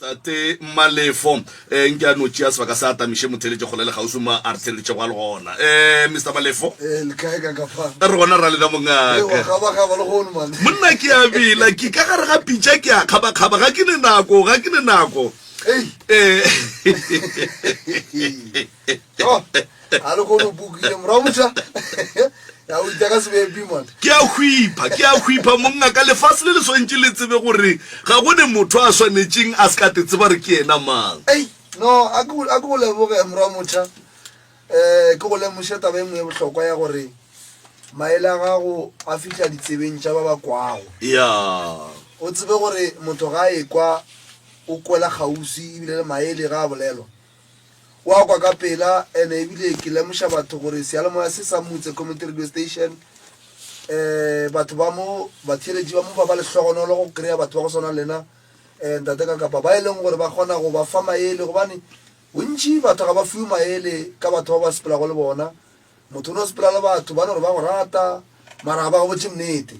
tate Malefo nke a notšea sebaka sa atamiše motheletše kgole le gausi ma a re theletše go a le gona Mr. Malefo re gona ra lena mongaka monna ke a bila ke ka gare ga pitša ke a kgabakgaba ga ke ne nako ke a hwipa mongaka lefase le le swantše le tsebe gore ga go ne motho a swanetšeng a se ka te tseba re ke ena mang no a ke go leboge moramotha ke go lemoše taba e nngwe e bohlokwa ya gore maele a gago a fitlha ditsebeng tša ba ba kwago ya o tsebe gore motho ga e kwa o kwela kgausi ebile le maele ga a bolelwa wa kwa ka pela ene ebile ke lemoša batho gore sealemoya se sa motse community radio station batho ba mo batheletši ba mo ba le hlogonolo go kry-a batho ba go swana lena ntate ka kapa ba e leng gore ba kgona go ba fa maele gobane bontši batho ga ba fiwe maele ka batho ba ba sepelago le bona motho no sepela le batho ba ne gore ba go rata mara ga ba go botse nnete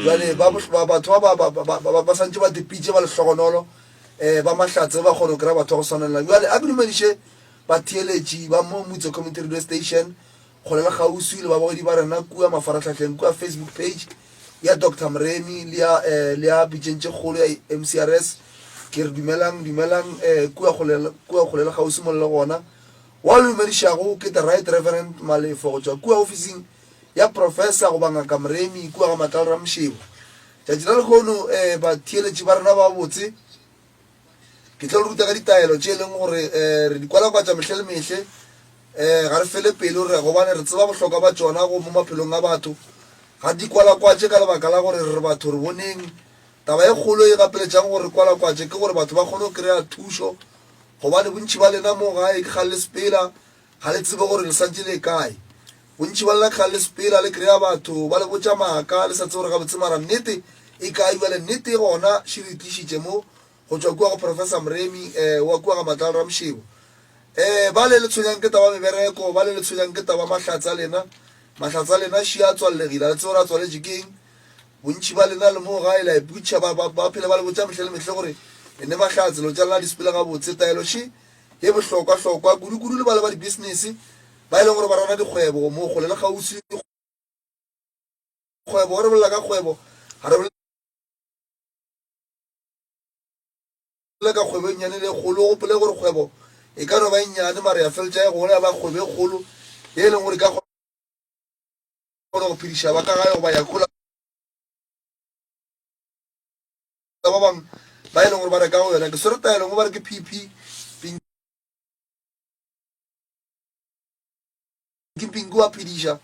jale batho ba santse ba dipitše ba le hlogonolo ba mahlatse ba kgone go kry-a batho ba go swanelela jale a bedumediše batheeletši ba mo motse community radio station go le gausi le ba bogedi ba rena kua mafaratlhatlheng kua Facebook page ya Dr. Mremi le ya bitšentše kgolo ya MCRS ke re dumelang kua go le gausi mo le gona wa le dumedišago ke the right reverend Malefo go tšwa kua officing ya professor go bangaka Mremi kua ga Matlalo Ramšebo tšatši la lekgono batheeletši ba rena ba botse ke tla ruta ka ditaelo tše leng gore re di kwala kwa tša mehle le mehle ga re fele pele re gobane re tseba bohlokwa ba tšona go mo maphelong a batho ga di kwala kwatše ka lebaka la gore re batho re boneng taba e kgolo e gapeletšang gore kwala kwatše ke gore batho ba kgone go kry-a thušo gobane bontši ba lena mo gae ke ga le sepela ga le tsebe gore le santse le kae bontši ba lena ke ga le sepela le kry-a batho ba le botša maaka le sa tse gore ga botse mara nnete e kae bale nnete gona še re tlišitše mo go tšwa kua go professor Mremi wa kua ga Matlalo Ramšebo ba le tshwenyang ke taba mebereko ba le tshwenyang ke taba mahlatse a lena še a tswallegile le tseo re a tswaletše keng bontši ba lena le mo gae la iputša ba phele ba le botša mehle le mehle gore ene mahlatse lo tša lena di sepele ga botse taelo še e bohlokwa kudu le ba le ba di-business ba e leng gore ba rana dikgwebo mo go le le gausi kgwebo re bolela ka kgwebo ga re le ka kgwebo e nnyane le kgolo go pele gore kgwebo e ka no ba nnyane mara ya feltša e gona ya ba kgwebo e kgolo e leng gore ka kgona go phediša ba ka gae go ba ya kgola ba bangwe ba e leng gore ba reka go yona ke swere taelo mo ba re ke PP pingu wa phediša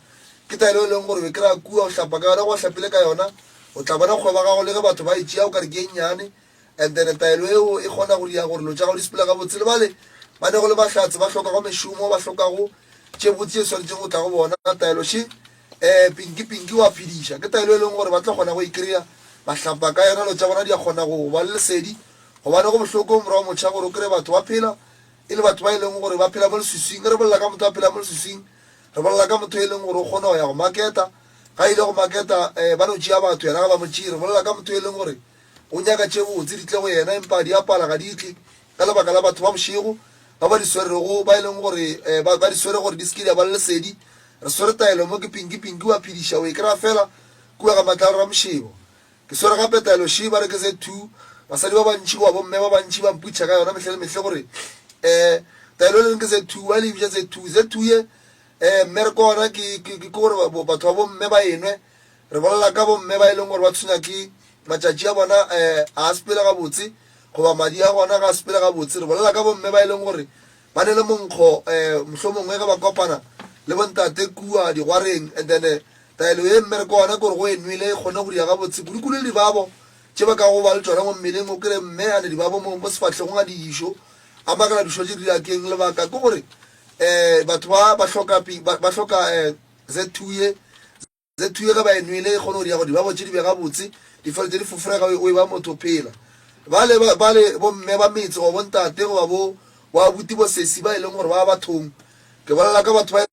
ke taelo e leng gore be kry-a kua go hlapa ka yona go hlapile ka yona o tla bona kgweba gago le ge batho ba e tšea o ka re ke e nnyane and then taelo eo e kgona go dia gore lo tša go di sepela ga botse le bale ba ne go le bahlatse ba hloka go mešomo ba hloka go tše botse e swanetseng go tla go bona taelo še pinki wa phediša ke taelo e leng gore ba tla kgona go ikry-a bahlapa ka yona lo tša bona di a kgona go ba le lesedi gobane go bohloko morago motšha gore o kry batho ba phela e le batho ba e leng gore ba phela mo leswiswing re bolela ka motho a phela mo leswiswing re bolela ka motho e leng gore o kgona go ya go maketa ga ile go maketa ba no tšea batho yena ga ba motšee re bolela ka motho e leng gore o nyaka tše botse di tle go yena empa di apala ga di tle ka lebaka la batho ba bošego ba ba di swerego ba e leng gore ba di swere gore di sekile ba le lesedi re swere taelo mo ke pinki wa phediša o e kry-a fela kua ga Matlalo Ramšebo ke swere gape taelo še ba re ke Z2 basadi ba bantši wa bomme ba bantši ba mputša ka yona mehle le mehle gore taelo e leng ke Z2 ba le ebja Z2 ye mmereko ona ke gore batho ba bomme ba enwe re bolela ka bomme ba e leng gore ba tshwenya ke matšatši a bona a sepele ga botse goba madi a gona ga a sepele ga botse re bolela ka bomme ba e leng gore ba ne le monkgo mohlho mongwe ge ba kopana le bontate kua digwareng and then taelo e mmereko ona kore go enwele e kgone go dia ga botse kudu le dibabo tše ba ka go ba le tsona mo mmeleng o kry mme ane dibabo mo sefatlhegong a diišo a makala dišo tše dilakeng lebaka ke gore batho ba hloka Z2 ye ge ba enwele e kgone go dia go dibabo tše di be ga botse di fele tše di fofurega o e ba motho phela ba le bomme ba metse go bontate go ba bo wa buti bo sesi ba e leng gore ba bathong ke bolela ka batho ba e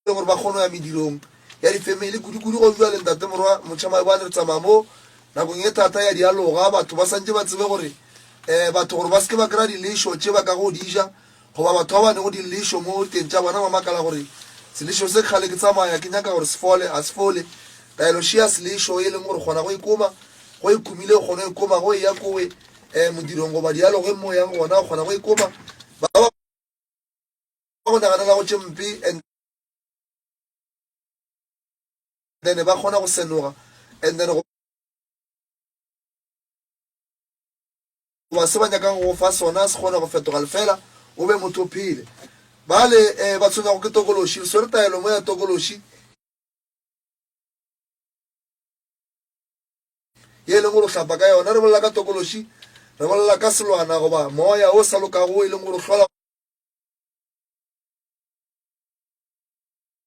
leng gore ba kgone ya medirong ya difamily kudu go bua le ntate morwa motšhama ba ne re tsamaya mo nakong e thata ya dialoga batho ba santse ba tsebe gore batho gore ba se ke ba kry-a dilešo tše ba ka go dija goba batho ba bane go dilešo mo teng tša bona ba makala gore selešo se kgale ke tsamaya ke nyaka gore se fole a se fole taelo šia selešo e leng gore kgona go ikoma go ikumile kgona go ikoma go ya kowe modirong goba dialogo e mo yang gona o kgona go ikoma ba go naganela go tše mpe and then ba kgona go senoga and then ba se ba nyakang go fa sona se kgona go fetoga lefela o be motho phele bale ba tshwenya go ke tokološi le swere taelo mo ya tokološi ye leng gore o hlapa ka yona re bolela ka tokološi re bolela ka selwana goba moya o sa lokago e leng gore o hlola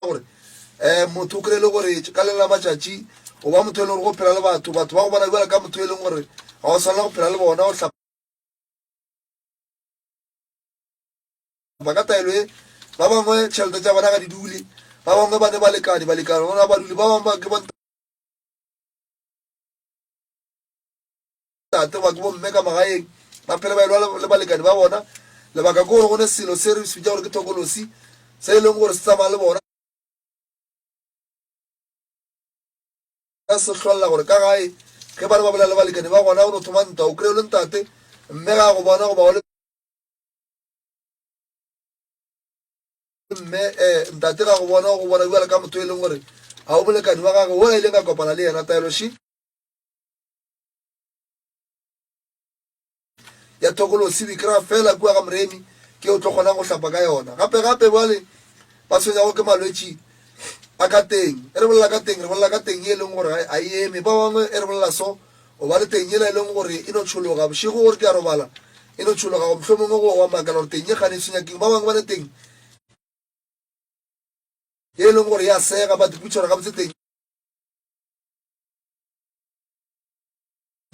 gore motho o kry le gore ka lela matšatši o ba motho e leng gore go phela le batho ba go bona bjala ka motho e leng gore ga o swanela go phela le bona o hlapa ka taelo e ba bangwe tšhelete tša bona ga di dule ba bangwe ba ne balekane bona ba dule ba bangwe ke bontate ba ke bomme ka magaeng ba phele ba elwa le balekane ba bona lebaka ke gore go ne selo se re se bitša gore ke tokolosi se e leng gore se tsamaya le bona se hlolela gore ka gae ge ba re ba bolela le balekane ba gona o no thoma nta o kry-o le ntate mme ga go bona goba mme ntate ga go bona bjale ka motho e leng gore ga o molekane wa gage o e leng ka kopana le yena taeloši ya tokolosi o ikry-a fela kua ga moremi ke o tlo kgonang go hlapa ka yona gape bale ba tshwenyago ke malwetši a ka teng re bolela ka teng e leng gore a eme ba bangwe e re bolela so o ba le teng ela e leng gore e no tšhologa bošego gore ke a robala e no tšhologa go mohlomongwe go wa makala gore teng e gane e tshwenyakeng ba bangwe ba le teng e leng gore ya sega but putšhora gabotse teng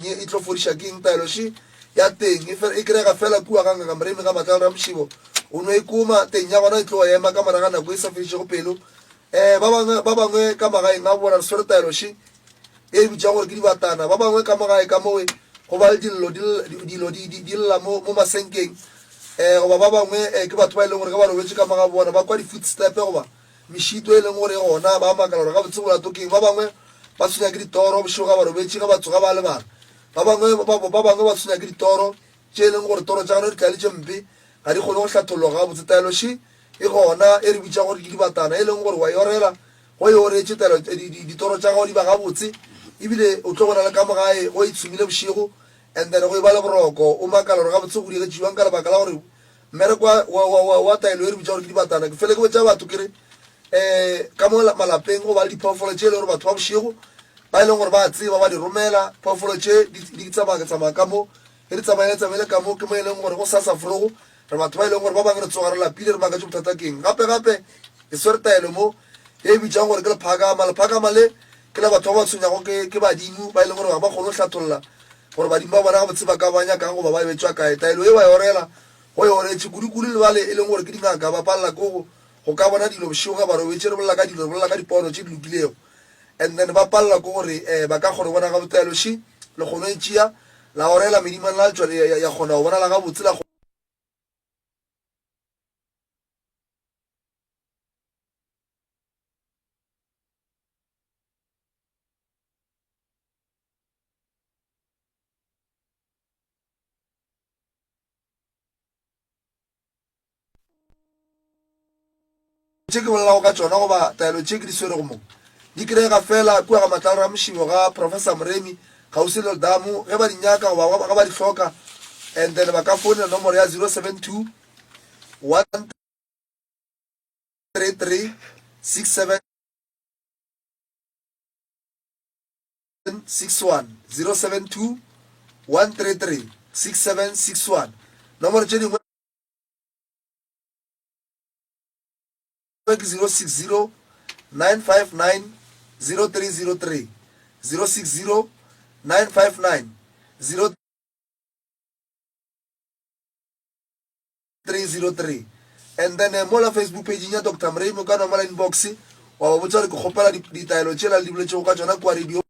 e tlo fodiša keng taeloši ya teng e kry-ega fela kua ganga ka moremi ga matlalo ra mošibo o no ikoma teng ya gona e tlo ema ka moraga nako e sa fedišego pelo ba bangwe ka magaeng a bona re swere taeloši e bitša gore ke dibatana ba bangwe ka magae ka moe go ba le dilo di lla mo masenkeng goba ba bangwe ke batho ba e leng gore ke ba robetse ka maga bona ba kwa di-footstepe goba mešito e leng gore gona ba makala gore ga botse bolatokeng ba bangwe ba tshwenya ke ditoro bošego ga ba robetse ga batsoga ba le bana ba bangwe ba tshwenya ke ditoro tše e leng gore toro tša gona di tlaletše mpe ga di kgone go hlatologa ga botse taeloši e gona e re bitša gore ke dibatana e leng gore wa yorela go e oretše ditoro tša gago di ba gabotse ebile o tlo gona le ka mogae go itshomile bošego and then go e ba le boroko o makala gore ga botse go digetšiwang ka lebaka la gore mmereko wa taelo e re bitša gore ke dibatana ke fele ke botša batho kere ka mo malapeng go ba le diphoofolo tše e le gore batho ba bošego ba e leng gore ba tseba ba di romela phoofolo tše di tsamaya ka mo e di tsamaele ka mo ke mo e leng gore go sasa forogo re batho ba e leng gore ba bangwe re tsoga re lapile re makatše bothata keng gape e swere taelo mo e bitšang gore ke lephakama le ke le batho ba ba tshwenyago ke badimo ba e leng gore ga ba kgone go hlatolola gore badimo ba bona ga botse ba ka banyakang goba ba betswa kae taelo e ba yorela go yoretše kudu le bale e leng gore ke dingaka ba palela ko go ka bona dilo bošego ga ba robetse re bolela ka dilo re bolela ka dipono tše di lokilego and then ba palela ko gore ba ka kgone bona ga botaeloši le kgono e tšea la orela medimane la letswa ya kgona go bonala ga botse la tše ke bolelago ka tšona goba taelo tše ke di swere go mo di kry-ega fela kua ga matlalo ra mošibo ga professor moremi kgausi le damo ge ba di nyaka goba ga ba di hloka and then ba ka founela nomoro ya 072 133 67 61 072 133 6761 nomoro tše dingwe ke 060 959 0303 060 959 0303 and then mo la Facebook page ya Dr. Mremi ka nomala inbox wa ba botsa re ke kgopela ditaelo tšela le di boletšego ka tšona kwa radio